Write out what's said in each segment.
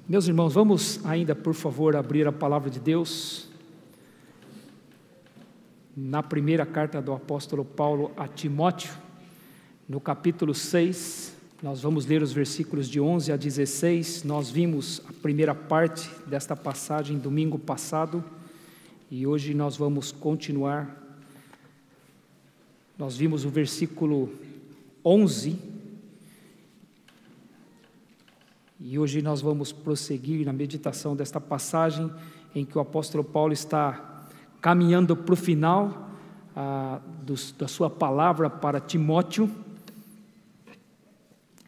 Meus irmãos, vamos ainda, por favor, abrir a palavra de Deus na primeira carta do apóstolo Paulo a Timóteo, no capítulo 6, nós vamos ler os versículos de 11 a 16, nós vimos a primeira parte desta passagem domingo passado, e hoje nós vamos continuar. Nós vimos o versículo 11, e hoje nós vamos prosseguir na meditação desta passagem, em que o apóstolo Paulo está caminhando para o final da sua palavra para Timóteo,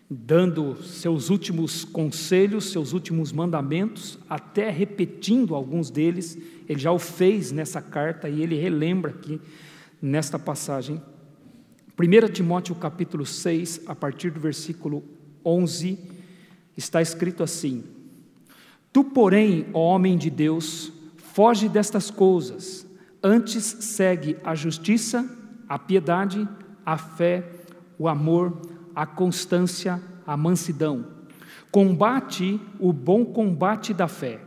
dando seus últimos conselhos, seus últimos mandamentos, até repetindo alguns deles. Ele já o fez nessa carta e ele relembra aqui nesta passagem. 1 Timóteo capítulo 6, a partir do versículo 11, está escrito assim: Tu, porém, ó homem de Deus, foge destas coisas, antes segue a justiça, a piedade, a fé, o amor, a constância, a mansidão. Combate o bom combate da fé.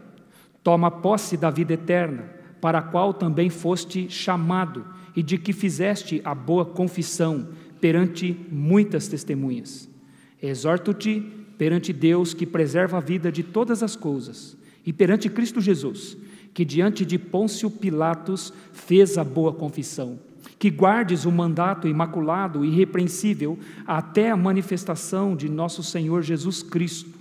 Toma posse da vida eterna, para a qual também foste chamado, e de que fizeste a boa confissão perante muitas testemunhas. Exorto-te perante Deus, que preserva a vida de todas as coisas, e perante Cristo Jesus, que diante de Pôncio Pilatos fez a boa confissão, que guardes o mandato imaculado e irrepreensível até a manifestação de nosso Senhor Jesus Cristo,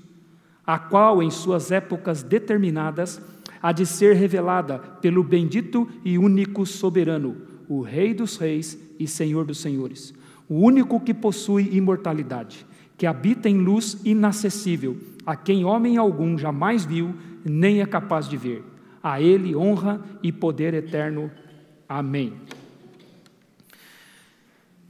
a qual em suas épocas determinadas há de ser revelada pelo bendito e único soberano, o Rei dos reis e Senhor dos senhores, o único que possui imortalidade, que habita em luz inacessível, a quem homem algum jamais viu, nem é capaz de ver. A ele honra e poder eterno. Amém.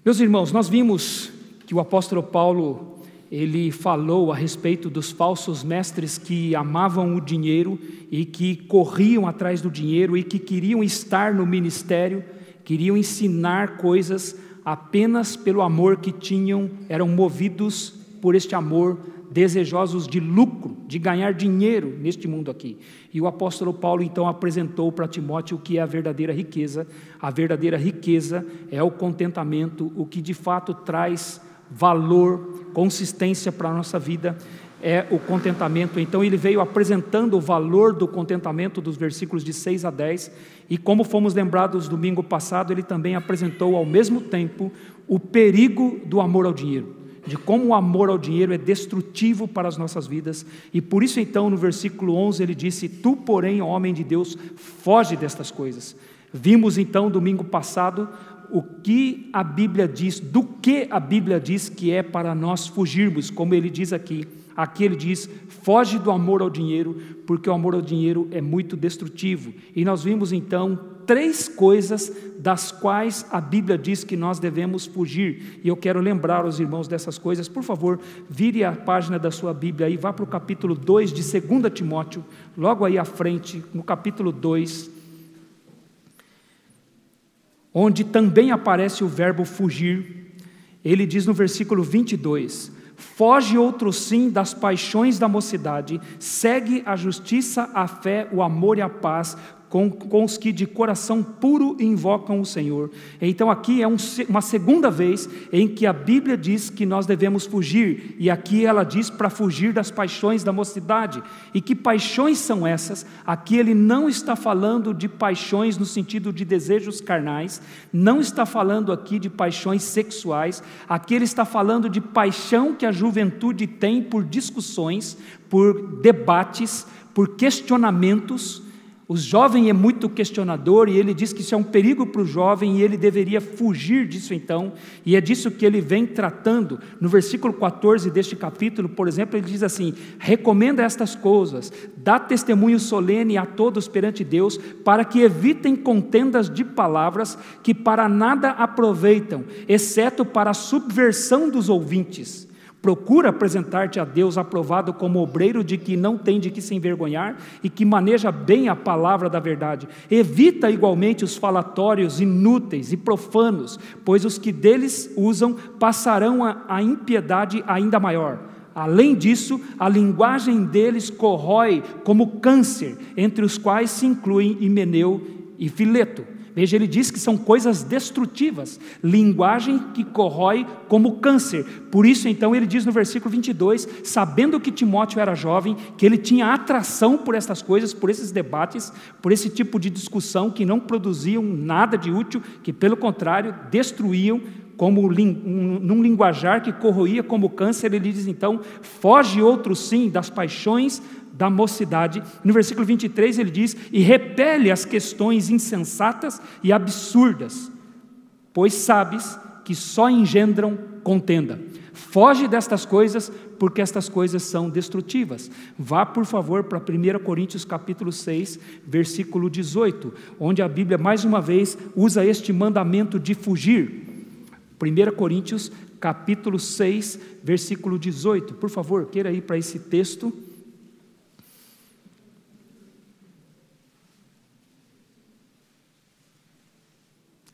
Meus irmãos, nós vimos que o apóstolo Paulo, ele falou a respeito dos falsos mestres que amavam o dinheiro e que corriam atrás do dinheiro e que queriam estar no ministério, queriam ensinar coisas apenas pelo amor que tinham, eram movidos por este amor, desejosos de lucro, de ganhar dinheiro neste mundo aqui. E o apóstolo Paulo então apresentou para Timóteo o que é a verdadeira riqueza. A verdadeira riqueza é o contentamento, o que de fato traz valor, consistência para a nossa vida, é o contentamento. Então ele veio apresentando o valor do contentamento dos versículos de 6 a 10, e como fomos lembrados domingo passado, ele também apresentou ao mesmo tempo o perigo do amor ao dinheiro, de como o amor ao dinheiro é destrutivo para as nossas vidas. E por isso então no versículo 11 ele disse: Tu, porém, ó homem de Deus, foge destas coisas. Vimos então domingo passado o que a Bíblia diz, do que a Bíblia diz que é para nós fugirmos, como ele diz aqui. Aqui ele diz: foge do amor ao dinheiro, porque o amor ao dinheiro é muito destrutivo. E nós vimos então 3 coisas das quais a Bíblia diz que nós devemos fugir. E eu quero lembrar os irmãos dessas coisas. Por favor, vire a página da sua Bíblia e vá para o capítulo 2 de 2 Timóteo, logo aí à frente, no capítulo 2, onde também aparece o verbo fugir. Ele diz no versículo 22: Foge outro sim das paixões da mocidade, segue a justiça, a fé, o amor e a paz, com os que de coração puro invocam o Senhor. Então aqui é uma segunda vez em que a Bíblia diz que nós devemos fugir, e aqui ela diz para fugir das paixões da mocidade. E que paixões são essas? Aqui ele não está falando de paixões no sentido de desejos carnais, não está falando aqui de paixões sexuais, aqui ele está falando de paixão que a juventude tem por discussões, por debates, por questionamentos. O jovem é muito questionador, e ele diz que isso é um perigo para o jovem, e ele deveria fugir disso então, e é disso que ele vem tratando. No versículo 14 deste capítulo, por exemplo, ele diz assim: recomenda estas coisas, dá testemunho solene a todos perante Deus, para que evitem contendas de palavras que para nada aproveitam, exceto para a subversão dos ouvintes. Procura apresentar-te a Deus aprovado como obreiro de que não tem de que se envergonhar e que maneja bem a palavra da verdade. Evita igualmente os falatórios inúteis e profanos, pois os que deles usam passarão a impiedade ainda maior. Além disso, a linguagem deles corrói como câncer, entre os quais se incluem Himeneu e Fileto. Veja, ele diz que são coisas destrutivas, linguagem que corrói como câncer. Por isso, então, ele diz no versículo 22, sabendo que Timóteo era jovem, que ele tinha atração por estas coisas, por esses debates, por esse tipo de discussão que não produziam nada de útil, que, pelo contrário, destruíam, como num linguajar que corroía como câncer. Ele diz então, foge outro sim das paixões da mocidade. No versículo 23 ele diz, e repele as questões insensatas e absurdas, pois sabes que só engendram contenda. Foge destas coisas, porque estas coisas são destrutivas. Vá, por favor, para 1 Coríntios capítulo 6, versículo 18, onde a Bíblia mais uma vez usa este mandamento de fugir. 1 Coríntios, capítulo 6, versículo 18. Por favor, queira ir para esse texto.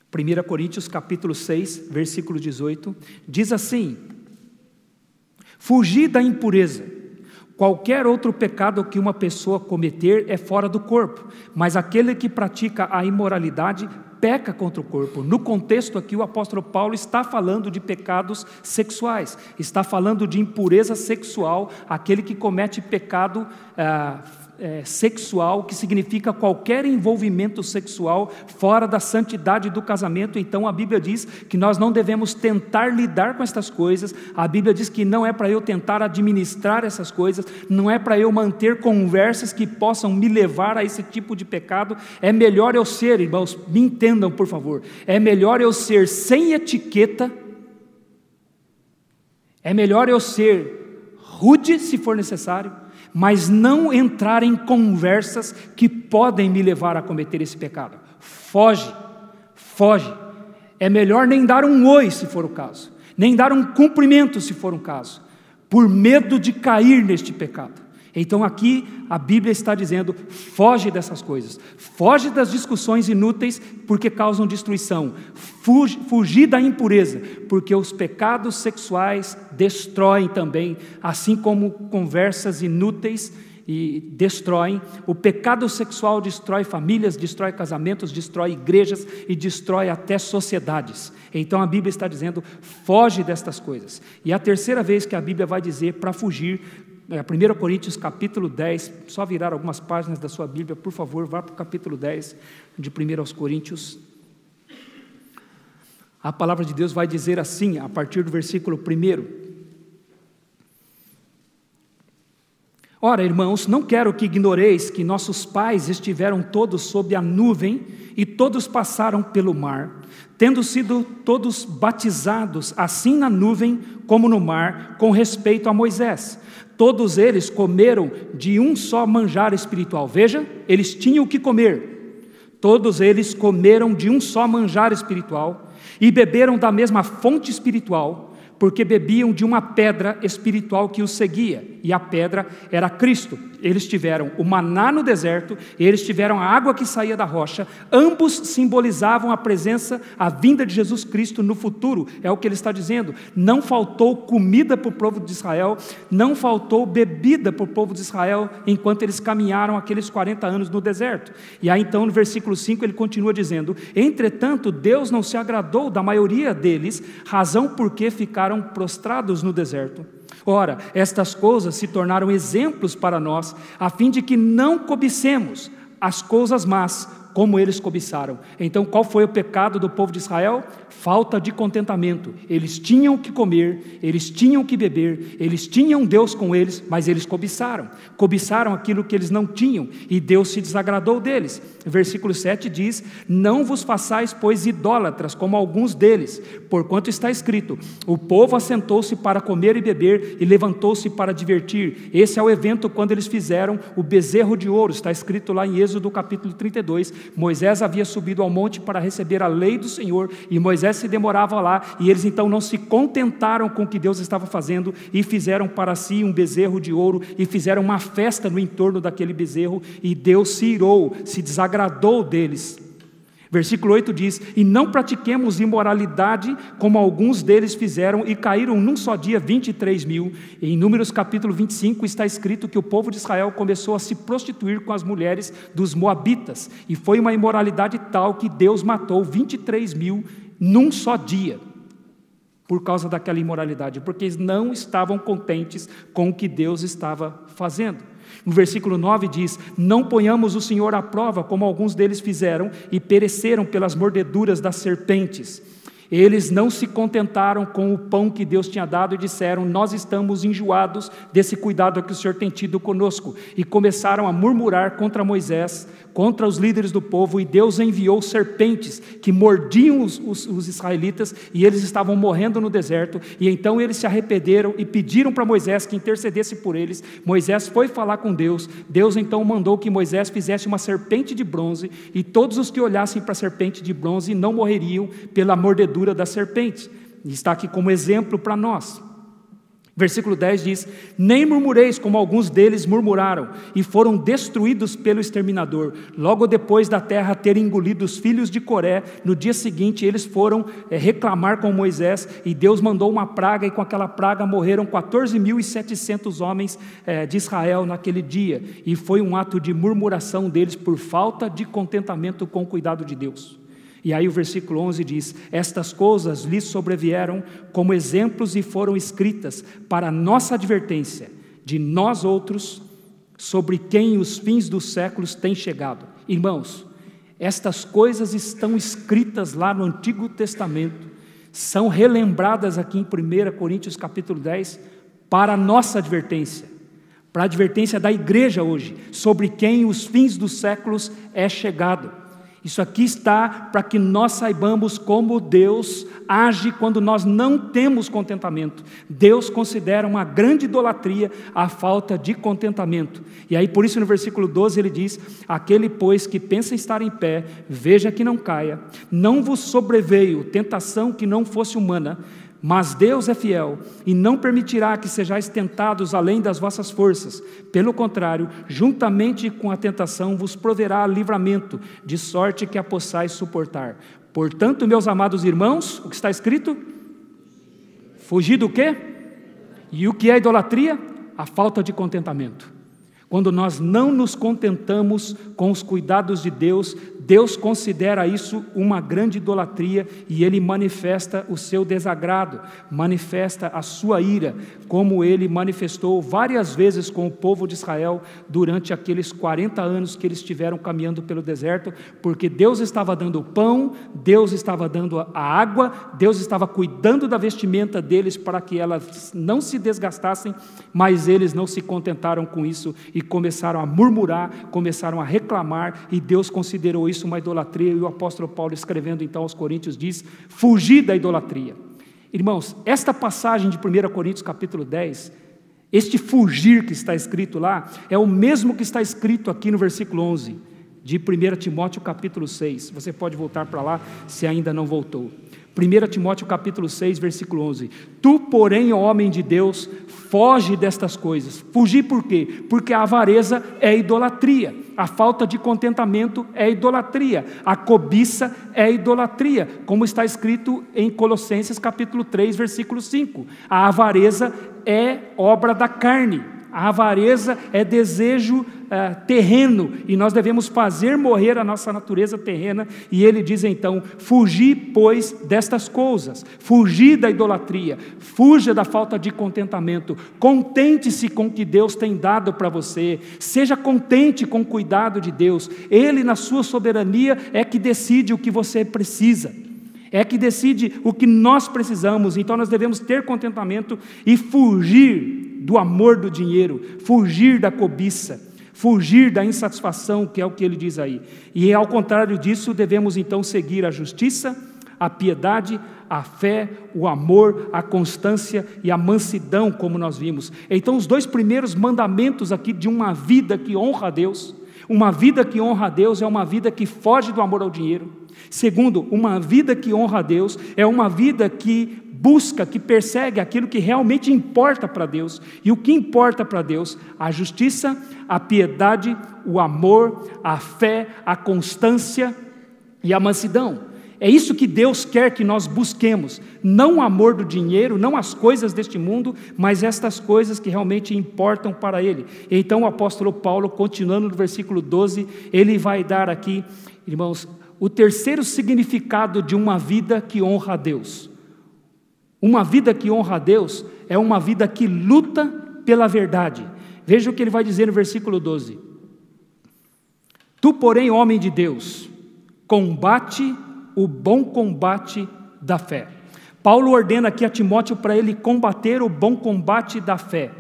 Primeira Coríntios, capítulo 6, versículo 18. Diz assim: fugir da impureza. Qualquer outro pecado que uma pessoa cometer é fora do corpo, mas aquele que pratica a imoralidade peca contra o corpo. No contexto aqui, o apóstolo Paulo está falando de pecados sexuais, está falando de impureza sexual, aquele que comete pecado sexual, que significa qualquer envolvimento sexual fora da santidade do casamento. Então a Bíblia diz que nós não devemos tentar lidar com estas coisas. A Bíblia diz que não é para eu tentar administrar essas coisas, não é para eu manter conversas que possam me levar a esse tipo de pecado. É melhor eu ser, irmãos, me entendam por favor, é melhor eu ser sem etiqueta, é melhor eu ser rude se for necessário, mas não entrar em conversas que podem me levar a cometer esse pecado. Foge, foge. É melhor nem dar um oi, se for o caso, nem dar um cumprimento, se for um caso, por medo de cair neste pecado. Então aqui a Bíblia está dizendo, foge dessas coisas, foge das discussões inúteis, porque causam destruição, fugir da impureza, porque os pecados sexuais destroem também, assim como conversas inúteis e destroem. O pecado sexual destrói famílias, destrói casamentos, destrói igrejas e destrói até sociedades. Então a Bíblia está dizendo, foge destas coisas. E a terceira vez que a Bíblia vai dizer para fugir, 1 Coríntios capítulo 10, só virar algumas páginas da sua Bíblia, por favor, vá para o capítulo 10 de 1 aos Coríntios. A palavra de Deus vai dizer assim, a partir do versículo 1. Ora, irmãos, não quero que ignoreis que nossos pais estiveram todos sob a nuvem e todos passaram pelo mar, tendo sido todos batizados, assim na nuvem como no mar, com respeito a Moisés. Todos eles comeram de um só manjar espiritual. Veja, eles tinham o que comer. Todos eles comeram de um só manjar espiritual e beberam da mesma fonte espiritual, porque bebiam de uma pedra espiritual que os seguia, e a pedra era Cristo. Eles tiveram o maná no deserto, eles tiveram a água que saía da rocha, ambos simbolizavam a presença, a vinda de Jesus Cristo no futuro, é o que ele está dizendo. Não faltou comida para o povo de Israel, não faltou bebida para o povo de Israel, enquanto eles caminharam aqueles 40 anos no deserto. E aí então no versículo 5 ele continua dizendo, entretanto Deus não se agradou da maioria deles, razão porque ficaram prostrados no deserto. Ora, estas coisas se tornaram exemplos para nós, a fim de que não cobicemos as coisas más, como eles cobiçaram. Então, qual foi o pecado do povo de Israel? Falta de contentamento. Eles tinham o que comer, eles tinham o que beber, eles tinham Deus com eles, mas eles cobiçaram aquilo que eles não tinham, e Deus se desagradou deles. Versículo 7 diz, não vos façais, pois, idólatras, como alguns deles, porquanto está escrito, o povo assentou-se para comer e beber, e levantou-se para divertir. Esse é o evento quando eles fizeram o bezerro de ouro, está escrito lá em Êxodo capítulo 32, Moisés havia subido ao monte para receber a lei do Senhor, e Moisés se demorava lá, e eles então não se contentaram com o que Deus estava fazendo, e fizeram para si um bezerro de ouro, e fizeram uma festa no entorno daquele bezerro, e Deus se irou, se desagradou deles. Versículo 8 diz: e não pratiquemos imoralidade, como alguns deles fizeram, e caíram num só dia 23.000. Em Números capítulo 25 está escrito que o povo de Israel começou a se prostituir com as mulheres dos moabitas, e foi uma imoralidade tal que Deus matou 23.000 num só dia, por causa daquela imoralidade, porque eles não estavam contentes com o que Deus estava fazendo. No versículo 9 diz: não ponhamos o Senhor à prova, como alguns deles fizeram, e pereceram pelas mordeduras das serpentes. Eles não se contentaram com o pão que Deus tinha dado e disseram: nós estamos enjoados desse cuidado que o Senhor tem tido conosco, e começaram a murmurar contra Moisés, contra os líderes do povo, e Deus enviou serpentes que mordiam os israelitas, e eles estavam morrendo no deserto. E então eles se arrependeram e pediram para Moisés que intercedesse por eles. Moisés foi falar com Deus. Deus então mandou que Moisés fizesse uma serpente de bronze, e todos os que olhassem para a serpente de bronze não morreriam pela mordedura da serpente. Está aqui como exemplo para nós. Versículo 10 diz: nem murmureis como alguns deles murmuraram, e foram destruídos pelo exterminador. Logo depois da terra ter engolido os filhos de Coré, no dia seguinte eles foram reclamar com Moisés, e Deus mandou uma praga, e com aquela praga morreram 14.700 homens de Israel naquele dia, e foi um ato de murmuração deles por falta de contentamento com o cuidado de Deus. E aí o versículo 11 diz: estas coisas lhes sobrevieram como exemplos e foram escritas para nossa advertência de nós outros, sobre quem os fins dos séculos têm chegado. Irmãos, estas coisas estão escritas lá no Antigo Testamento, são relembradas aqui em 1 Coríntios capítulo 10, para nossa advertência, para a advertência da igreja hoje, sobre quem os fins dos séculos é chegado. Isso aqui está para que nós saibamos como Deus age quando nós não temos contentamento. Deus considera uma grande idolatria a falta de contentamento. E aí por isso no versículo 12 ele diz: aquele pois que pensa estar em pé, veja que não caia, não vos sobreveio tentação que não fosse humana, mas Deus é fiel, e não permitirá que sejais tentados além das vossas forças. Pelo contrário, juntamente com a tentação vos proverá livramento, de sorte que a possais suportar. Portanto, meus amados irmãos, o que está escrito? Fugir do quê? E o que é idolatria? A falta de contentamento. Quando nós não nos contentamos com os cuidados de Deus, Deus considera isso uma grande idolatria, e Ele manifesta o seu desagrado, manifesta a sua ira, como Ele manifestou várias vezes com o povo de Israel durante aqueles 40 anos que eles estiveram caminhando pelo deserto, porque Deus estava dando o pão, Deus estava dando a água, Deus estava cuidando da vestimenta deles para que elas não se desgastassem, mas eles não se contentaram com isso e começaram a murmurar, começaram a reclamar, e Deus considerou isso uma idolatria. E o apóstolo Paulo, escrevendo então aos Coríntios, diz: fugir da idolatria. Irmãos, esta passagem de 1 Coríntios capítulo 10, este fugir que está escrito lá, é o mesmo que está escrito aqui no versículo 11 de 1 Timóteo capítulo 6, você pode voltar para lá se ainda não voltou. 1 Timóteo capítulo 6, versículo 11: tu, porém, ó homem de Deus, foge destas coisas. Fugir por quê? Porque a avareza é idolatria, a falta de contentamento é idolatria, a cobiça é idolatria, como está escrito em Colossenses capítulo 3, versículo 5. A avareza é obra da carne, a avareza é desejo terreno, e nós devemos fazer morrer a nossa natureza terrena. E ele diz então: fugir, pois, destas coisas, fugir da idolatria, fuja da falta de contentamento, contente-se com o que Deus tem dado para você, seja contente com o cuidado de Deus. Ele, na sua soberania, é que decide o que você precisa, é que decide o que nós precisamos. Então nós devemos ter contentamento e fugir do amor do dinheiro, fugir da cobiça, fugir da insatisfação, que é o que ele diz aí. E ao contrário disso, devemos então seguir a justiça, a piedade, a fé, o amor, a constância e a mansidão, como nós vimos. Então os dois primeiros mandamentos aqui de uma vida que honra a Deus, uma vida que honra a Deus é uma vida que foge do amor ao dinheiro. Segundo, uma vida que honra a Deus é uma vida que busca, que persegue aquilo que realmente importa para Deus. E o que importa para Deus? A justiça, a piedade, o amor, a fé, a constância e a mansidão. É isso que Deus quer que nós busquemos, não o amor do dinheiro, não as coisas deste mundo, mas estas coisas que realmente importam para Ele. Então o apóstolo Paulo, continuando no versículo 12, ele vai dar aqui, irmãos, o terceiro significado de uma vida que honra a Deus. Uma vida que honra a Deus é uma vida que luta pela verdade. Veja o que ele vai dizer no versículo 12: Tu, porém, homem de Deus, combate o bom combate da fé. Paulo ordena aqui a Timóteo para ele combater o bom combate da fé.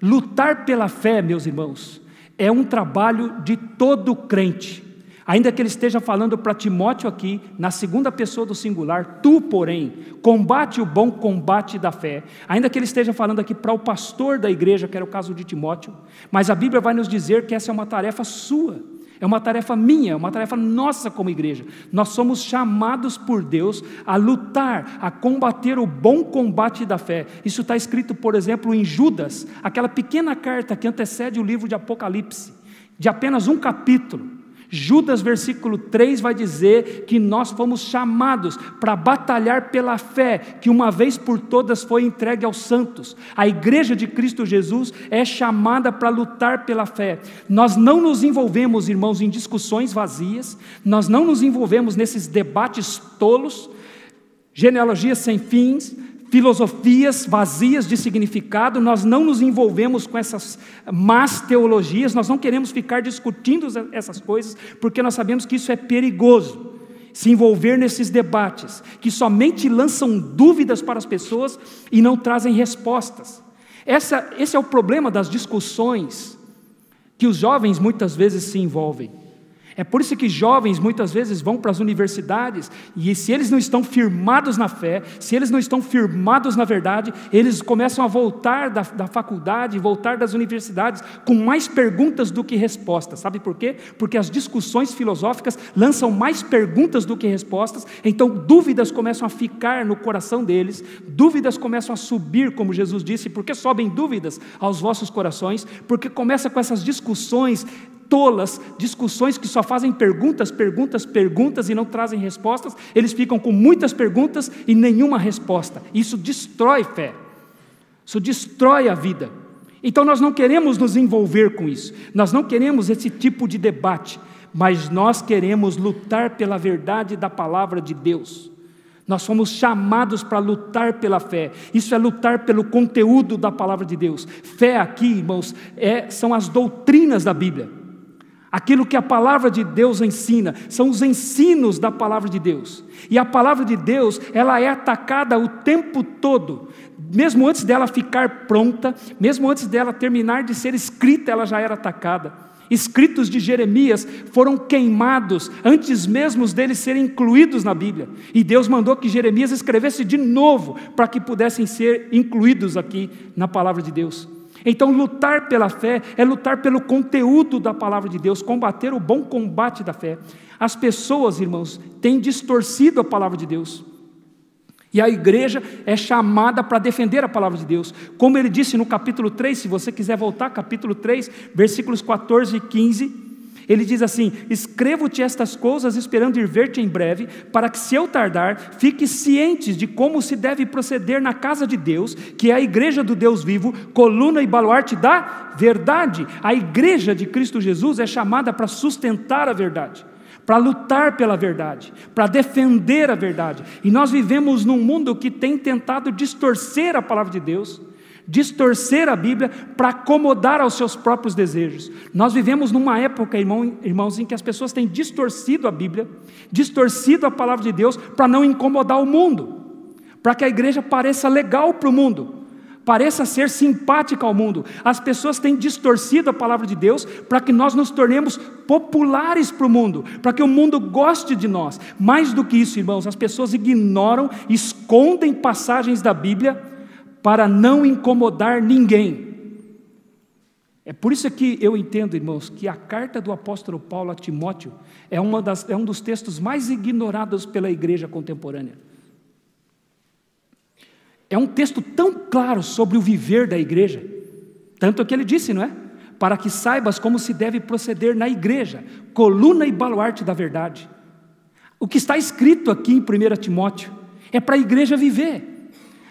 Lutar pela fé, meus irmãos, é um trabalho de todo crente. Ainda que ele esteja falando para Timóteo aqui, na segunda pessoa do singular, tu, porém, combate o bom combate da fé. Ainda que ele esteja falando aqui para o pastor da igreja, que era o caso de Timóteo, mas a Bíblia vai nos dizer que essa é uma tarefa sua. É uma tarefa minha, é uma tarefa nossa como igreja. Nós somos chamados por Deus a lutar, a combater o bom combate da fé. Isso está escrito, por exemplo, em Judas, aquela pequena carta que antecede o livro de Apocalipse, de apenas um capítulo. Judas, versículo 3, vai dizer que nós fomos chamados para batalhar pela fé, que uma vez por todas foi entregue aos santos. A igreja de Cristo Jesus é chamada para lutar pela fé. Nós não nos envolvemos, irmãos, em discussões vazias, nós não nos envolvemos nesses debates tolos, genealogias sem fins, filosofias vazias de significado. Nós não nos envolvemos com essas más teologias, nós não queremos ficar discutindo essas coisas, porque nós sabemos que isso é perigoso, se envolver nesses debates, que somente lançam dúvidas para as pessoas e não trazem respostas. Esse é o problema das discussões, que os jovens muitas vezes se envolvem. É por isso que jovens muitas vezes vão para as universidades, e se eles não estão firmados na fé, se eles não estão firmados na verdade, eles começam a voltar da faculdade, voltar das universidades, com mais perguntas do que respostas. Sabe por quê? Porque as discussões filosóficas lançam mais perguntas do que respostas, então dúvidas começam a ficar no coração deles, dúvidas começam a subir, como Jesus disse. Por que sobem dúvidas aos vossos corações? Porque começa com essas discussões tolas, discussões que só fazem perguntas e não trazem respostas. Eles ficam com muitas perguntas e nenhuma resposta. Isso destrói fé, isso destrói a vida. Então nós não queremos nos envolver com isso, nós não queremos esse tipo de debate, mas nós queremos lutar pela verdade da palavra de Deus. Nós somos chamados para lutar pela fé. Isso é lutar pelo conteúdo da palavra de Deus. Fé aqui, irmãos, são as doutrinas da Bíblia. Aquilo que a palavra de Deus ensina, são os ensinos da palavra de Deus. E a palavra de Deus, ela é atacada o tempo todo. Mesmo antes dela ficar pronta, mesmo antes dela terminar de ser escrita, ela já era atacada. Escritos de Jeremias foram queimados antes mesmo deles serem incluídos na Bíblia. E Deus mandou que Jeremias escrevesse de novo, para que pudessem ser incluídos aqui na palavra de Deus. Então lutar pela fé é lutar pelo conteúdo da palavra de Deus, combater o bom combate da fé. As pessoas, irmãos, têm distorcido a palavra de Deus, e a igreja é chamada para defender a palavra de Deus, como ele disse no capítulo 3, se você quiser voltar, capítulo 3, versículos 14 e 15, ele diz assim: escrevo-te estas coisas esperando ir ver-te em breve, para que, se eu tardar, fiques cientes de como se deve proceder na casa de Deus, que é a igreja do Deus vivo, coluna e baluarte da verdade. A igreja de Cristo Jesus é chamada para sustentar a verdade, para lutar pela verdade, para defender a verdade. E nós vivemos num mundo que tem tentado distorcer a palavra de Deus, distorcer a Bíblia para acomodar aos seus próprios desejos. Nós vivemos numa época, irmãos, em que as pessoas têm distorcido a Bíblia, distorcido a palavra de Deus para não incomodar o mundo, para que a igreja pareça legal para o mundo, pareça ser simpática ao mundo. As pessoas têm distorcido a palavra de Deus para que nós nos tornemos populares para o mundo, para que o mundo goste de nós. Mais do que isso, irmãos, as pessoas ignoram, escondem passagens da Bíblia para não incomodar ninguém. É por isso que eu entendo, irmãos, que a carta do apóstolo Paulo a Timóteo é um dos textos mais ignorados pela igreja contemporânea. É um texto tão claro sobre o viver da igreja, tanto que ele disse, não é? Para que saibas como se deve proceder na igreja, coluna e baluarte da verdade. O que está escrito aqui em 1 Timóteo é para a igreja viver.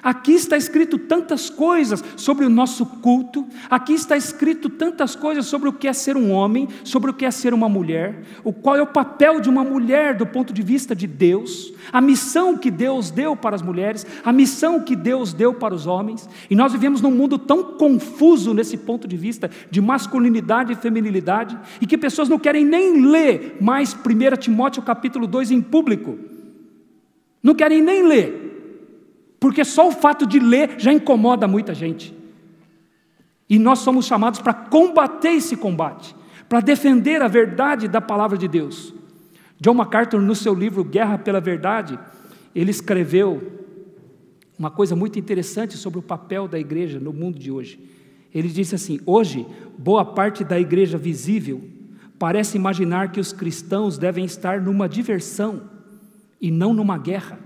Aqui está escrito tantas coisas sobre o nosso culto, aqui está escrito tantas coisas sobre o que é ser um homem, sobre o que é ser uma mulher, qual é o papel de uma mulher do ponto de vista de Deus, a missão que Deus deu para as mulheres, a missão que Deus deu para os homens, e nós vivemos num mundo tão confuso nesse ponto de vista de masculinidade e feminilidade, e que pessoas não querem nem ler mais 1 Timóteo capítulo 2 em público, não querem nem ler, porque só o fato de ler já incomoda muita gente. E nós somos chamados para combater esse combate, para defender a verdade da palavra de Deus. John MacArthur, no seu livro Guerra pela Verdade, ele escreveu uma coisa muito interessante sobre o papel da igreja no mundo de hoje. Ele disse assim: hoje, boa parte da igreja visível parece imaginar que os cristãos devem estar numa diversão e não numa guerra.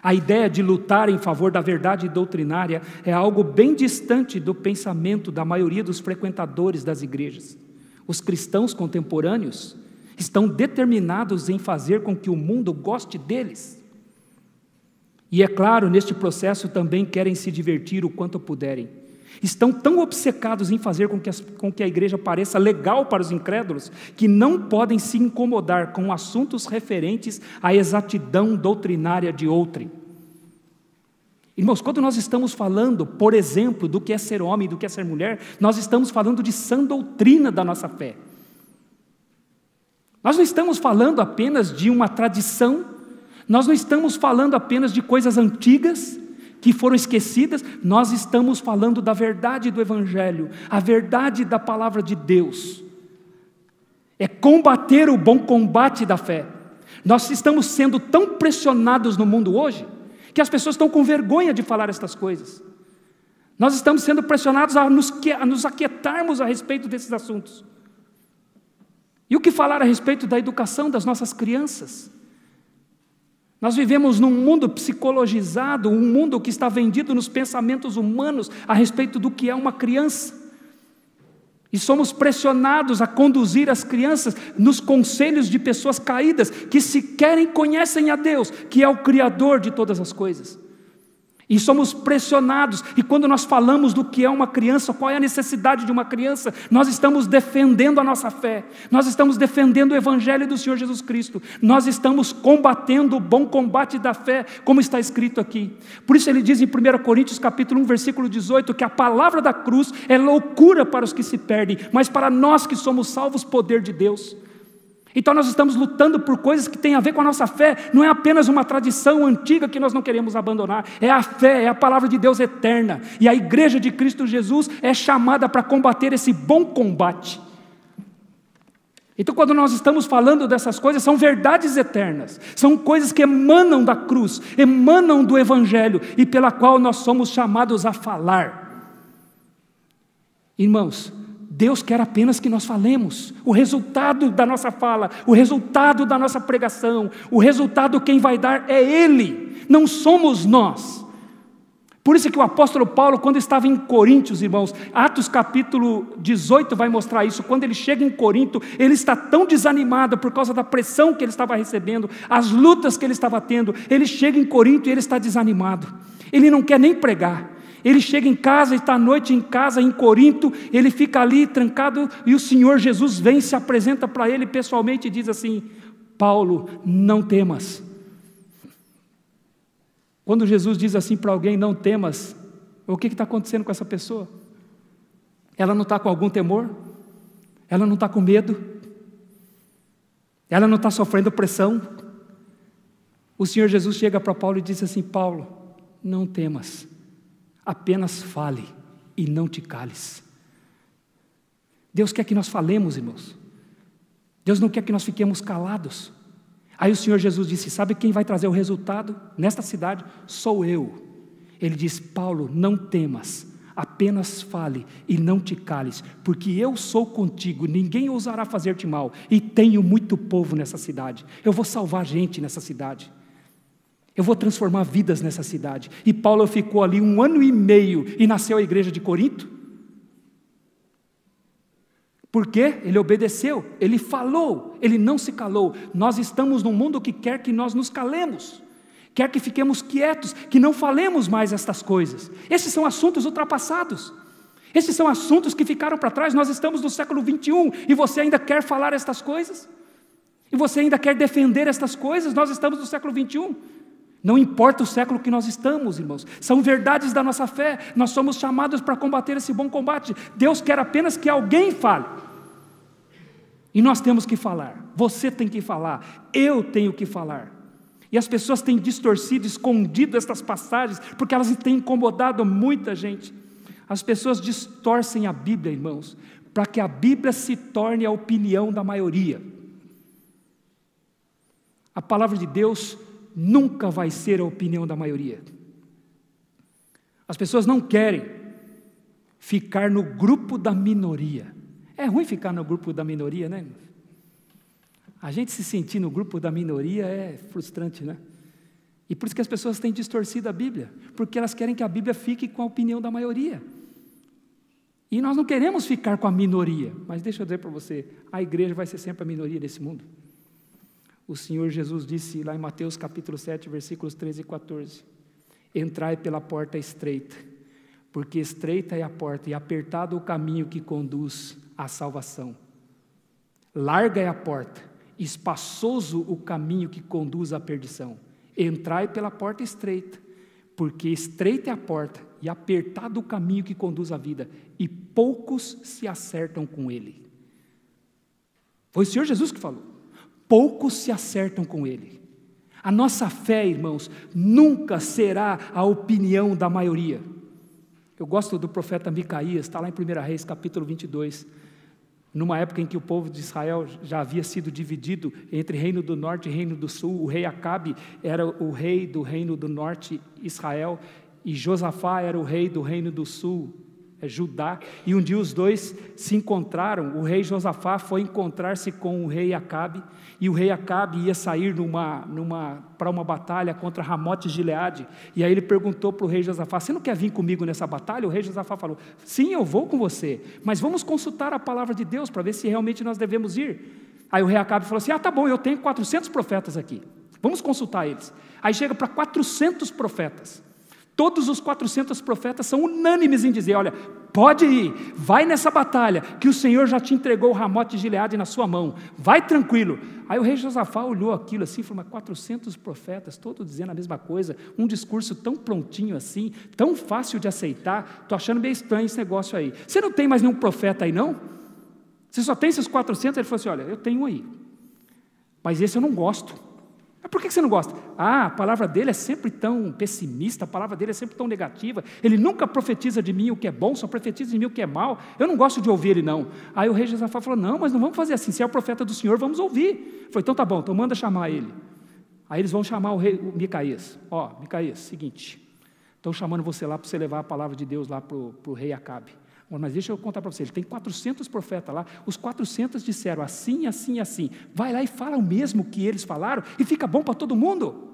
A ideia de lutar em favor da verdade doutrinária é algo bem distante do pensamento da maioria dos frequentadores das igrejas. Os cristãos contemporâneos estão determinados em fazer com que o mundo goste deles. E é claro, neste processo também querem se divertir o quanto puderem. Estão tão obcecados em fazer com que a igreja pareça legal para os incrédulos, que não podem se incomodar com assuntos referentes à exatidão doutrinária de outrem. Irmãos, quando nós estamos falando, por exemplo, do que é ser homem e do que é ser mulher, nós estamos falando de sã doutrina da nossa fé. Nós não estamos falando apenas de uma tradição, nós não estamos falando apenas de coisas antigas, que foram esquecidas, nós estamos falando da verdade do Evangelho, a verdade da palavra de Deus. É combater o bom combate da fé. Nós estamos sendo tão pressionados no mundo hoje, que as pessoas estão com vergonha de falar estas coisas. Nós estamos sendo pressionados a nos aquietarmos a respeito desses assuntos. E o que falar a respeito da educação das nossas crianças? Nós vivemos num mundo psicologizado, um mundo que está vendido nos pensamentos humanos a respeito do que é uma criança. E somos pressionados a conduzir as crianças nos conselhos de pessoas caídas, que sequer conhecem a Deus, que é o Criador de todas as coisas. E somos pressionados, e quando nós falamos do que é uma criança, qual é a necessidade de uma criança, nós estamos defendendo a nossa fé, nós estamos defendendo o Evangelho do Senhor Jesus Cristo, nós estamos combatendo o bom combate da fé, como está escrito aqui. Por isso ele diz em 1 Coríntios capítulo 1, versículo 18, que a palavra da cruz é loucura para os que se perdem, mas para nós que somos salvos, poder de Deus. Então nós estamos lutando por coisas que têm a ver com a nossa fé, não é apenas uma tradição antiga que nós não queremos abandonar, é a fé, é a palavra de Deus eterna, e a igreja de Cristo Jesus é chamada para combater esse bom combate. Então quando nós estamos falando dessas coisas, são verdades eternas, são coisas que emanam da cruz, emanam do Evangelho, e pela qual nós somos chamados a falar. Irmãos, Deus quer apenas que nós falemos. O resultado da nossa fala, o resultado da nossa pregação, o resultado quem vai dar é Ele, não somos nós. Por isso que o apóstolo Paulo, quando estava em Coríntios, irmãos, Atos capítulo 18 vai mostrar isso, quando ele chega em Corinto, ele está tão desanimado por causa da pressão que ele estava recebendo, as lutas que ele estava tendo, ele chega em Corinto e ele está desanimado, ele não quer nem pregar. Ele chega em casa, está à noite em casa, em Corinto, ele fica ali trancado, e o Senhor Jesus vem, se apresenta para ele pessoalmente e diz assim: Paulo, não temas. Quando Jesus diz assim para alguém, não temas, o que está acontecendo com essa pessoa? Ela não está com algum temor? Ela não está com medo? Ela não está sofrendo pressão? O Senhor Jesus chega para Paulo e diz assim: Paulo, não temas. Apenas fale e não te cales. Deus quer que nós falemos, irmãos. Deus não quer que nós fiquemos calados. Aí o Senhor Jesus disse: sabe quem vai trazer o resultado nesta cidade? Sou eu. Ele diz: Paulo, não temas, apenas fale e não te cales, porque eu sou contigo, ninguém ousará fazer-te mal, e tenho muito povo nessa cidade. Eu vou salvar gente nessa cidade. Eu vou transformar vidas nessa cidade. E Paulo ficou ali 1 ano e meio e nasceu a igreja de Corinto. Por quê? Ele obedeceu, ele falou, ele não se calou. Nós estamos num mundo que quer que nós nos calemos, quer que fiquemos quietos, que não falemos mais estas coisas. Esses são assuntos ultrapassados, esses são assuntos que ficaram para trás. Nós estamos no século 21 e você ainda quer falar estas coisas? E você ainda quer defender estas coisas? Nós estamos no século 21. Não importa o século que nós estamos, irmãos, são verdades da nossa fé. Nós somos chamados para combater esse bom combate. Deus quer apenas que alguém fale, e nós temos que falar. Você tem que falar, eu tenho que falar. E as pessoas têm distorcido, escondido estas passagens, porque elas têm incomodado muita gente. As pessoas distorcem a Bíblia, irmãos, para que a Bíblia se torne a opinião da maioria. A palavra de Deus nunca vai ser a opinião da maioria. As pessoas não querem ficar no grupo da minoria. É ruim ficar no grupo da minoria, né? A gente se sentir no grupo da minoria é frustrante, né? E por isso que as pessoas têm distorcido a Bíblia, porque elas querem que a Bíblia fique com a opinião da maioria. E nós não queremos ficar com a minoria, mas deixa eu dizer para você, a igreja vai ser sempre a minoria desse mundo. O Senhor Jesus disse lá em Mateus capítulo 7, versículos 13 e 14, entrai pela porta estreita, porque estreita é a porta e apertado o caminho que conduz à salvação. Larga é a porta, espaçoso o caminho que conduz à perdição. Entrai pela porta estreita, porque estreita é a porta e apertado o caminho que conduz à vida, e poucos se acertam com ele. Foi o Senhor Jesus que falou. Poucos se acertam com ele. A nossa fé, irmãos, nunca será a opinião da maioria. Eu gosto do profeta Micaías, está lá em 1 Reis, capítulo 22, numa época em que o povo de Israel já havia sido dividido entre reino do norte e reino do sul. O rei Acabe era o rei do reino do norte, Israel, e Josafá era o rei do reino do sul, Judá. E um dia os dois se encontraram. O rei Josafá foi encontrar-se com o rei Acabe, e o rei Acabe ia sair para uma batalha contra Ramote Gileade, e aí ele perguntou para o rei Josafá: você não quer vir comigo nessa batalha? O rei Josafá falou: sim, eu vou com você, mas vamos consultar a palavra de Deus para ver se realmente nós devemos ir. Aí o rei Acabe falou assim: tá bom, eu tenho 400 profetas aqui, vamos consultar eles. Aí chega para 400 profetas, todos os 400 profetas são unânimes em dizer: olha, pode ir, vai nessa batalha, que o Senhor já te entregou o Ramote Gileade na sua mão, vai tranquilo. Aí o rei Josafá olhou aquilo assim e falou: mas 400 profetas, todos dizendo a mesma coisa, um discurso tão prontinho assim, tão fácil de aceitar, estou achando meio estranho esse negócio aí. Você não tem mais nenhum profeta aí não? Você só tem esses 400? Ele falou assim: olha, eu tenho um aí, mas esse eu não gosto. Por que você não gosta? A palavra dele é sempre tão pessimista, a palavra dele é sempre tão negativa, ele nunca profetiza de mim o que é bom, só profetiza de mim o que é mal, eu não gosto de ouvir ele não. Aí o rei Josafá falou: não, mas não vamos fazer assim, se é o profeta do Senhor, vamos ouvir. Ele falou: então tá bom, então manda chamar ele. Aí eles vão chamar o Micaías. Micaías, seguinte, estão chamando você lá para você levar a palavra de Deus lá para o rei Acabe. Mas deixa eu contar para você, ele tem 400 profetas lá, os 400 disseram assim, assim, assim, vai lá e fala o mesmo que eles falaram, e fica bom para todo mundo.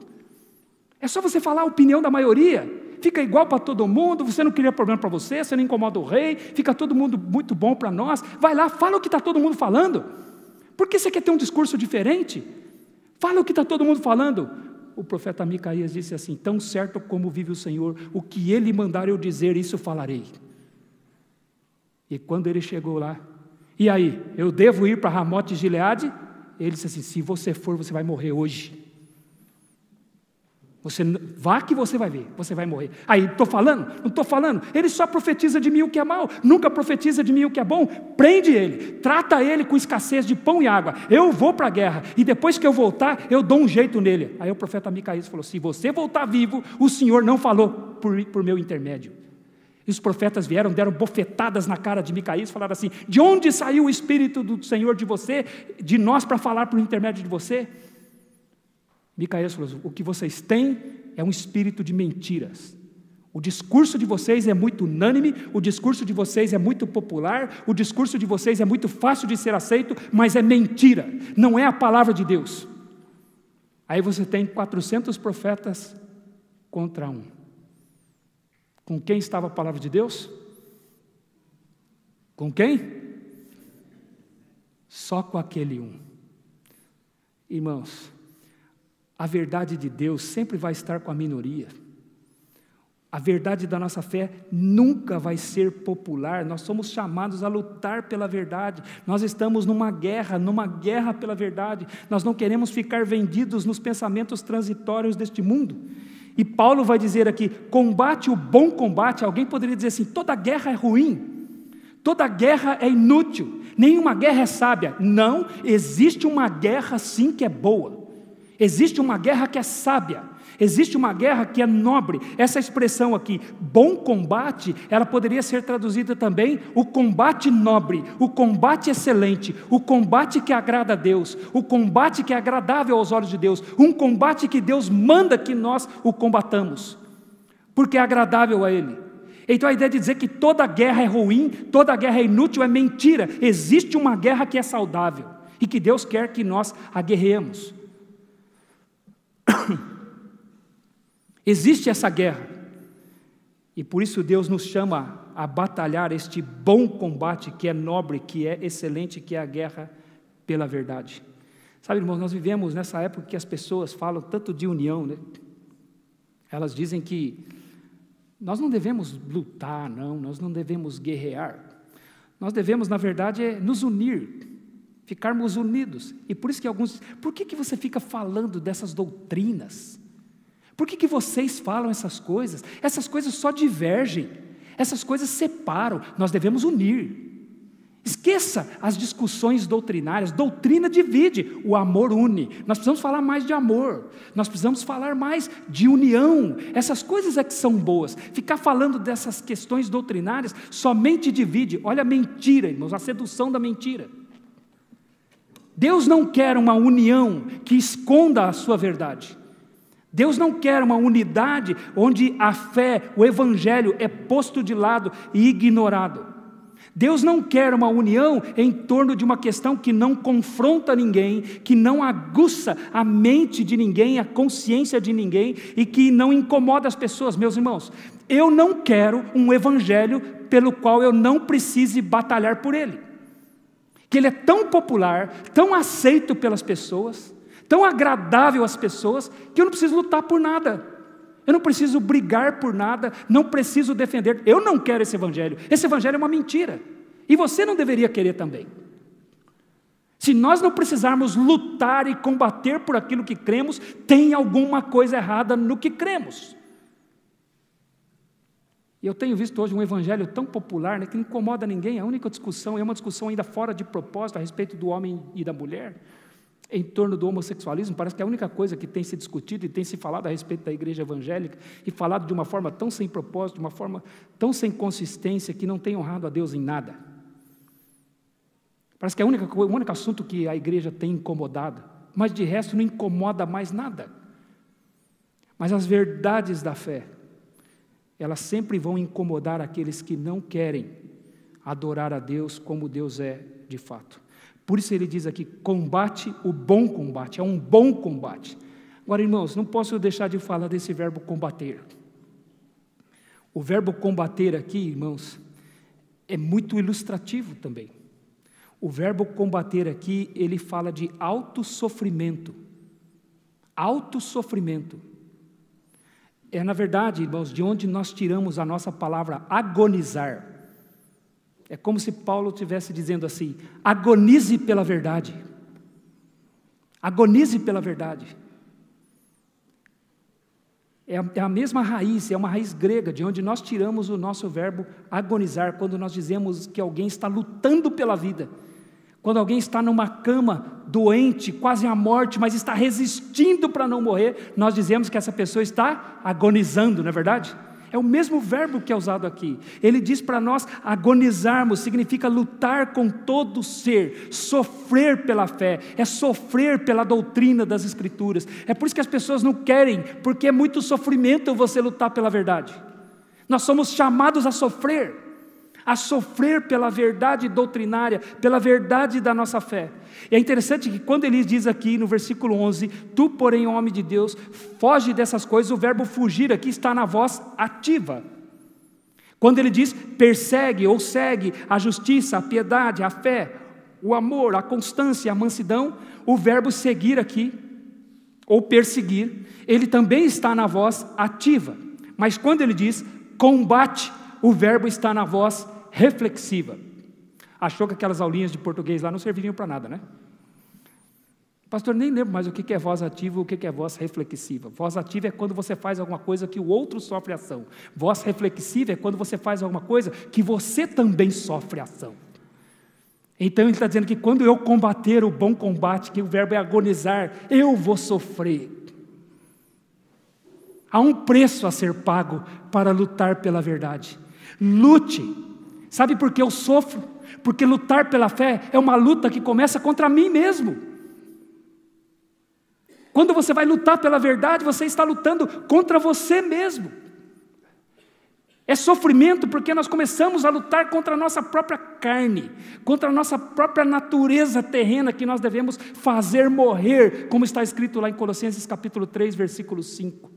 É só você falar a opinião da maioria, fica igual para todo mundo, você não cria problema para você, você não incomoda o rei, fica todo mundo muito bom para nós. Vai lá, fala o que está todo mundo falando. Por que você quer ter um discurso diferente? Fala o que está todo mundo falando. O profeta Micaías disse assim: tão certo como vive o Senhor, o que ele mandar eu dizer, isso falarei. E quando ele chegou lá: e aí, eu devo ir para Ramote Gileade? Ele disse assim: se você for, você vai morrer hoje. Você vá que você vai ver, você vai morrer. Aí, estou falando? Não estou falando. Ele só profetiza de mim o que é mal, nunca profetiza de mim o que é bom. Prende ele, trata ele com escassez de pão e água. Eu vou para a guerra, e depois que eu voltar, eu dou um jeito nele. Aí o profeta Micaías falou: se você voltar vivo, o Senhor não falou por meu intermédio. E os profetas vieram, deram bofetadas na cara de Micaías, falaram assim: de onde saiu o Espírito do Senhor de você, de nós, para falar por intermédio de você? Micaías falou: o que vocês têm é um espírito de mentiras. O discurso de vocês é muito unânime, o discurso de vocês é muito popular, o discurso de vocês é muito fácil de ser aceito, mas é mentira, não é a palavra de Deus. Aí você tem 400 profetas contra um. Com quem estava a palavra de Deus? Com quem? só com aquele um. Irmãos, a verdade de Deus sempre vai estar com a minoria. A verdade da nossa fé nunca vai ser popular. Nós somos chamados a lutar pela verdade. Nós estamos numa guerra pela verdade. Nós não queremos ficar vendidos nos pensamentos transitórios deste mundo. E Paulo vai dizer aqui, combate o bom combate. Alguém poderia dizer assim, toda guerra é ruim, toda guerra é inútil, nenhuma guerra é sábia. Não, existe uma guerra sim que é boa, existe uma guerra que é sábia, existe uma guerra que é nobre. Essa expressão aqui, bom combate, ela poderia ser traduzida também, o combate nobre, o combate excelente, o combate que agrada a Deus, o combate que é agradável aos olhos de Deus, um combate que Deus manda que nós o combatamos, porque é agradável a Ele. Então a ideia de dizer que toda guerra é ruim, toda guerra é inútil, é mentira. Existe uma guerra que é saudável, e que Deus quer que nós a guerreemos. Existe essa guerra, e por isso Deus nos chama a batalhar este bom combate que é nobre, que é excelente, que é a guerra pela verdade. Sabe, irmãos, nós vivemos nessa época que as pessoas falam tanto de união, né? Elas dizem que nós não devemos lutar, não, nós não devemos guerrear, nós devemos, na verdade, nos unir, ficarmos unidos. E por isso que alguns, por que você fica falando dessas doutrinas? Por que vocês falam essas coisas? Essas coisas só divergem, essas coisas separam. Nós devemos unir. Esqueça as discussões doutrinárias. Doutrina divide, o amor une. Nós precisamos falar mais de amor, nós precisamos falar mais de união. Essas coisas é que são boas. Ficar falando dessas questões doutrinárias somente divide. Olha a mentira, irmãos, a sedução da mentira. Deus não quer uma união que esconda a sua verdade. Deus não quer uma unidade onde a fé, o evangelho é posto de lado e ignorado. Deus não quer uma união em torno de uma questão que não confronta ninguém, que não aguça a mente de ninguém, a consciência de ninguém e que não incomoda as pessoas. Meus irmãos, eu não quero um evangelho pelo qual eu não precise batalhar por ele, que ele é tão popular, tão aceito pelas pessoas, tão agradável às pessoas, que eu não preciso lutar por nada, eu não preciso brigar por nada, não preciso defender. Eu não quero esse evangelho é uma mentira, e você não deveria querer também. Se nós não precisarmos lutar e combater por aquilo que cremos, tem alguma coisa errada no que cremos. E eu tenho visto hoje um evangelho tão popular, né, que não incomoda ninguém. A única discussão é uma discussão ainda fora de propósito a respeito do homem e da mulher, em torno do homossexualismo. Parece que é a única coisa que tem se discutido e tem se falado a respeito da igreja evangélica, e falado de uma forma tão sem propósito, de uma forma tão sem consistência, que não tem honrado a Deus em nada. Parece que é o único assunto que a igreja tem incomodado, mas de resto não incomoda mais nada. Mas as verdades da fé, elas sempre vão incomodar aqueles que não querem adorar a Deus como Deus é de fato. Por isso ele diz aqui, combate o bom combate, é um bom combate. Agora, irmãos, não posso deixar de falar desse verbo combater. O verbo combater aqui, irmãos, é muito ilustrativo também. O verbo combater aqui, ele fala de autossofrimento. Autossofrimento. É, na verdade, irmãos, de onde nós tiramos a nossa palavra agonizar. É como se Paulo estivesse dizendo assim, agonize pela verdade. Agonize pela verdade. É a mesma raiz, é uma raiz grega, de onde nós tiramos o nosso verbo agonizar, quando nós dizemos que alguém está lutando pela vida. Quando alguém está numa cama, doente, quase à morte, mas está resistindo para não morrer, nós dizemos que essa pessoa está agonizando, não é verdade? É o mesmo verbo que é usado aqui. Ele diz para nós agonizarmos, significa lutar com todo o ser, sofrer pela fé, é sofrer pela doutrina das Escrituras. É por isso que as pessoas não querem, porque é muito sofrimento você lutar pela verdade. Nós somos chamados a sofrer pela verdade doutrinária, pela verdade da nossa fé. E é interessante que quando ele diz aqui no versículo 11, tu porém, homem de Deus, foge dessas coisas, o verbo fugir aqui está na voz ativa. Quando ele diz persegue ou segue a justiça, a piedade, a fé, o amor, a constância, a mansidão, o verbo seguir aqui, ou perseguir, ele também está na voz ativa. Mas quando ele diz combate, o verbo está na voz reflexiva. Achou que aquelas aulinhas de português lá não serviriam para nada, né? Pastor, nem lembro mais o que é voz ativa e o que é voz reflexiva. Voz ativa é quando você faz alguma coisa que o outro sofre ação. Voz reflexiva é quando você faz alguma coisa que você também sofre ação. Então ele está dizendo que quando eu combater o bom combate, que o verbo é agonizar, eu vou sofrer. Há um preço a ser pago para lutar pela verdade. Lute. Sabe por que eu sofro? Porque lutar pela fé é uma luta que começa contra mim mesmo. Quando você vai lutar pela verdade, você está lutando contra você mesmo. É sofrimento porque nós começamos a lutar contra a nossa própria carne, contra a nossa própria natureza terrena que nós devemos fazer morrer, como está escrito lá em Colossenses capítulo 3, versículo 5.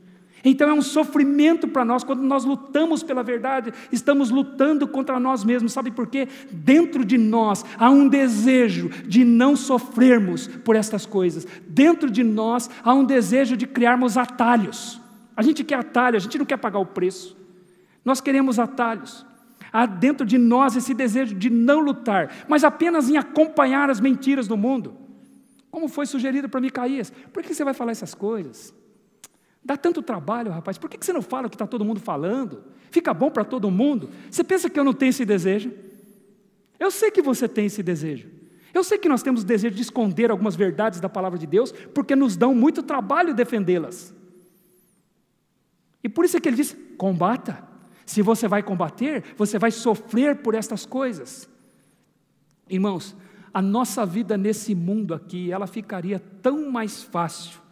Então é um sofrimento para nós, quando nós lutamos pela verdade, estamos lutando contra nós mesmos. Sabe por quê? Dentro de nós há um desejo de não sofrermos por estas coisas. Dentro de nós há um desejo de criarmos atalhos. A gente quer atalho, a gente não quer pagar o preço. Nós queremos atalhos. Há dentro de nós esse desejo de não lutar, mas apenas em acompanhar as mentiras do mundo. Como foi sugerido para Micaías. Por que você vai falar essas coisas? Dá tanto trabalho, rapaz, por que você não fala o que está todo mundo falando? Fica bom para todo mundo? Você pensa que eu não tenho esse desejo? Eu sei que você tem esse desejo. Eu sei que nós temos o desejo de esconder algumas verdades da palavra de Deus, porque nos dão muito trabalho defendê-las. E por isso é que ele diz, combata. Se você vai combater, você vai sofrer por estas coisas. Irmãos, a nossa vida nesse mundo aqui, ela ficaria tão mais fácil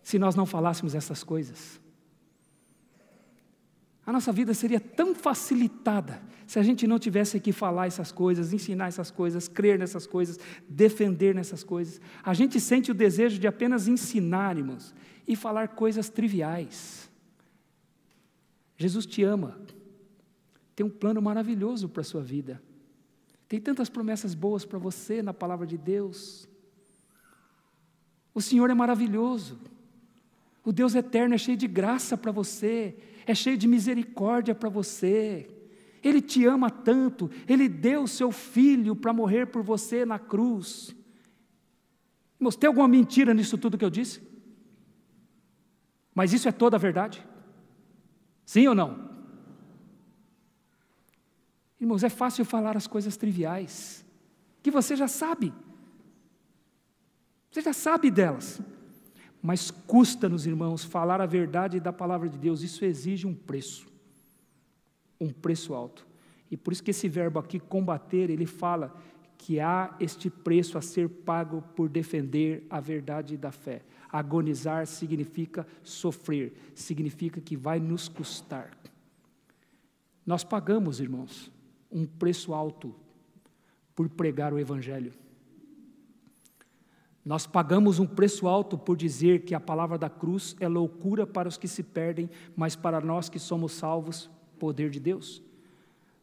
se nós não falássemos essas coisas. A nossa vida seria tão facilitada se a gente não tivesse que falar essas coisas, ensinar essas coisas, crer nessas coisas, defender nessas coisas. A gente sente o desejo de apenas ensinar, irmãos, e falar coisas triviais. Jesus te ama, tem um plano maravilhoso para a sua vida, tem tantas promessas boas para você na palavra de Deus. O Senhor é maravilhoso. O Deus eterno é cheio de graça para você, é cheio de misericórdia para você. Ele te ama tanto, Ele deu o seu Filho para morrer por você na cruz. Irmãos, tem alguma mentira nisso tudo que eu disse? Mas isso é toda a verdade? Sim ou não? Irmãos, é fácil falar as coisas triviais, que você já sabe. Você já sabe delas. Mas custa-nos, irmãos, falar a verdade da palavra de Deus. Isso exige um preço alto. E por isso que esse verbo aqui, combater, ele fala que há este preço a ser pago por defender a verdade da fé. Agonizar significa sofrer, significa que vai nos custar. Nós pagamos, irmãos, um preço alto por pregar o Evangelho. Nós pagamos um preço alto por dizer que a palavra da cruz é loucura para os que se perdem, mas para nós que somos salvos, poder de Deus.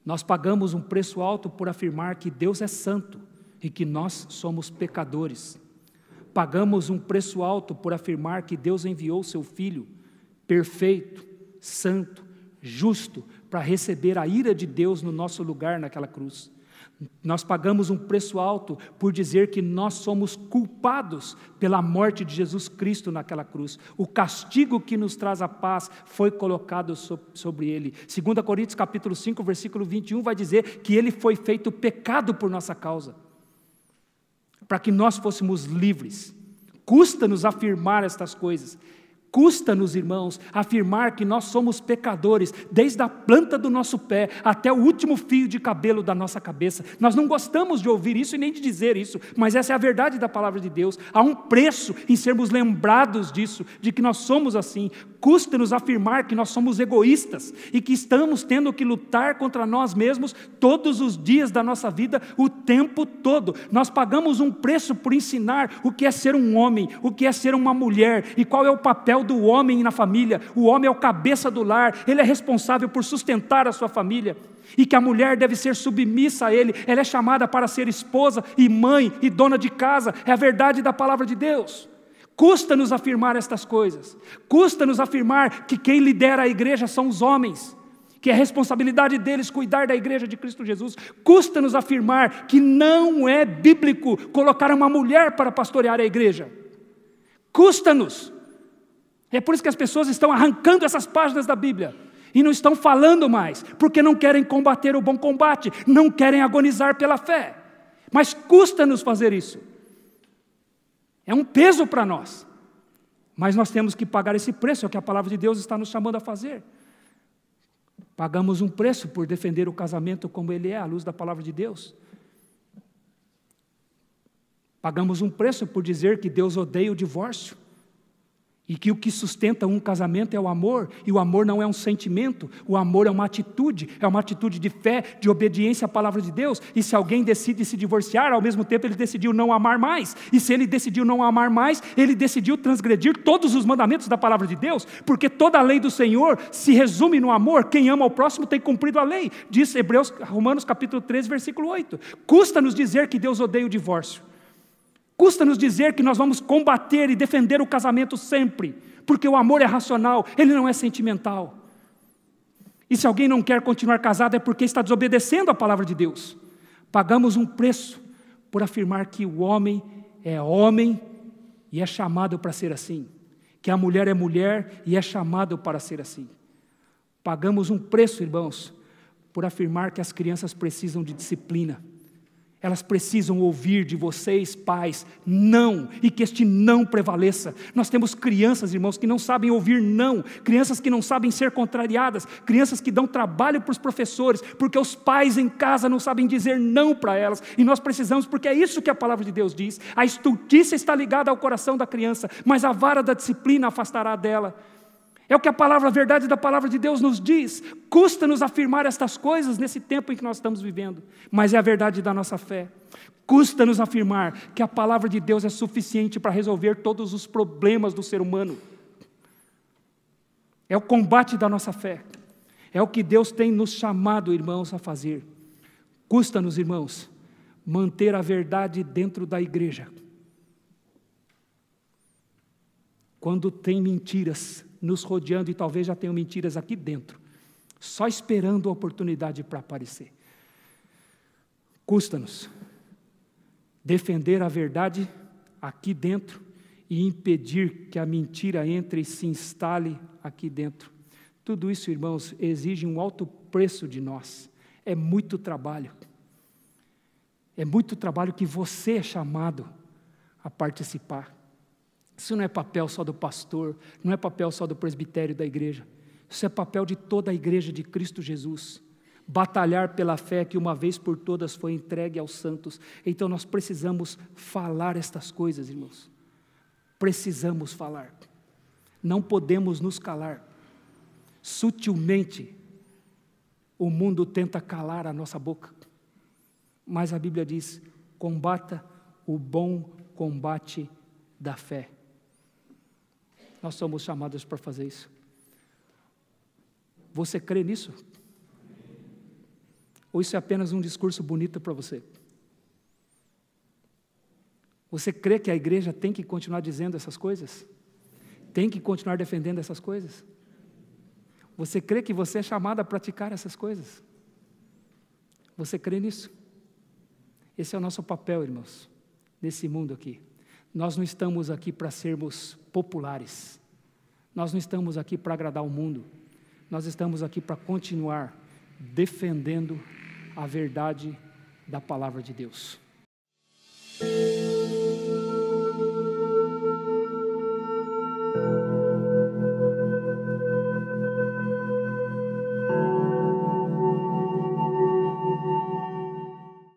Nós pagamos um preço alto por afirmar que Deus é santo e que nós somos pecadores. Pagamos um preço alto por afirmar que Deus enviou seu Filho, perfeito, santo, justo, para receber a ira de Deus no nosso lugar naquela cruz. Nós pagamos um preço alto por dizer que nós somos culpados pela morte de Jesus Cristo naquela cruz. O castigo que nos traz a paz foi colocado sobre ele. 2 Coríntios capítulo 5, versículo 21 vai dizer que ele foi feito pecado por nossa causa, para que nós fôssemos livres. Custa-nos afirmar estas coisas. Custa-nos, irmãos, afirmar que nós somos pecadores, desde a planta do nosso pé até o último fio de cabelo da nossa cabeça. Nós não gostamos de ouvir isso e nem de dizer isso, mas essa é a verdade da palavra de Deus. Há um preço em sermos lembrados disso, de que nós somos assim. Custa-nos afirmar que nós somos egoístas e que estamos tendo que lutar contra nós mesmos todos os dias da nossa vida, o tempo todo. Nós pagamos um preço por ensinar o que é ser um homem, o que é ser uma mulher e qual é o papel do homem na família. O homem é o cabeça do lar, ele é responsável por sustentar a sua família, e que a mulher deve ser submissa a ele. Ela é chamada para ser esposa e mãe e dona de casa. É a verdade da palavra de Deus. Custa-nos afirmar estas coisas, custa-nos afirmar que quem lidera a igreja são os homens, que é responsabilidade deles cuidar da igreja de Cristo Jesus. Custa-nos afirmar que não é bíblico colocar uma mulher para pastorear a igreja. Custa-nos. É por isso que as pessoas estão arrancando essas páginas da Bíblia e não estão falando mais, porque não querem combater o bom combate, não querem agonizar pela fé. Mas custa-nos fazer isso. É um peso para nós, mas nós temos que pagar esse preço, é o que a palavra de Deus está nos chamando a fazer. Pagamos um preço por defender o casamento como ele é, à luz da palavra de Deus. Pagamos um preço por dizer que Deus odeia o divórcio, e que o que sustenta um casamento é o amor, e o amor não é um sentimento, o amor é uma atitude de fé, de obediência à palavra de Deus. E se alguém decide se divorciar, ao mesmo tempo ele decidiu não amar mais, e se ele decidiu não amar mais, ele decidiu transgredir todos os mandamentos da palavra de Deus, porque toda a lei do Senhor se resume no amor. Quem ama ao próximo tem cumprido a lei, diz Romanos capítulo 13, versículo 8. Custa-nos dizer que Deus odeia o divórcio. Custa-nos dizer que nós vamos combater e defender o casamento sempre, porque o amor é racional, ele não é sentimental. E se alguém não quer continuar casado é porque está desobedecendo a palavra de Deus. Pagamos um preço por afirmar que o homem é homem e é chamado para ser assim, que a mulher é mulher e é chamado para ser assim. Pagamos um preço, irmãos, por afirmar que as crianças precisam de disciplina. Elas precisam ouvir de vocês, pais, não, e que este não prevaleça. Nós temos crianças, irmãos, que não sabem ouvir não, crianças que não sabem ser contrariadas, crianças que dão trabalho para os professores, porque os pais em casa não sabem dizer não para elas, e nós precisamos, porque é isso que a palavra de Deus diz. A estultícia está ligada ao coração da criança, mas a vara da disciplina afastará dela. É o que a verdade da palavra de Deus nos diz. Custa-nos afirmar estas coisas nesse tempo em que nós estamos vivendo, mas é a verdade da nossa fé. Custa-nos afirmar que a palavra de Deus é suficiente para resolver todos os problemas do ser humano. É o combate da nossa fé. É o que Deus tem nos chamado, irmãos, a fazer. Custa-nos, irmãos, manter a verdade dentro da igreja. Quando tem mentiras nos rodeando, e talvez já tenham mentiras aqui dentro, só esperando a oportunidade para aparecer. Custa-nos defender a verdade aqui dentro e impedir que a mentira entre e se instale aqui dentro. Tudo isso, irmãos, exige um alto preço de nós. É muito trabalho. É muito trabalho que você é chamado a participar. Isso não é papel só do pastor, não é papel só do presbitério da igreja. Isso é papel de toda a igreja de Cristo Jesus. Batalhar pela fé que uma vez por todas foi entregue aos santos. Então nós precisamos falar estas coisas, irmãos. Precisamos falar. Não podemos nos calar. Sutilmente, o mundo tenta calar a nossa boca. Mas a Bíblia diz: combata o bom combate da fé. Nós somos chamados para fazer isso. Você crê nisso? Ou isso é apenas um discurso bonito para você? Você crê que a igreja tem que continuar dizendo essas coisas? Tem que continuar defendendo essas coisas? Você crê que você é chamado a praticar essas coisas? Você crê nisso? Esse é o nosso papel, irmãos, nesse mundo aqui. Nós não estamos aqui para sermos populares. Nós não estamos aqui para agradar o mundo. Nós estamos aqui para continuar defendendo a verdade da palavra de Deus.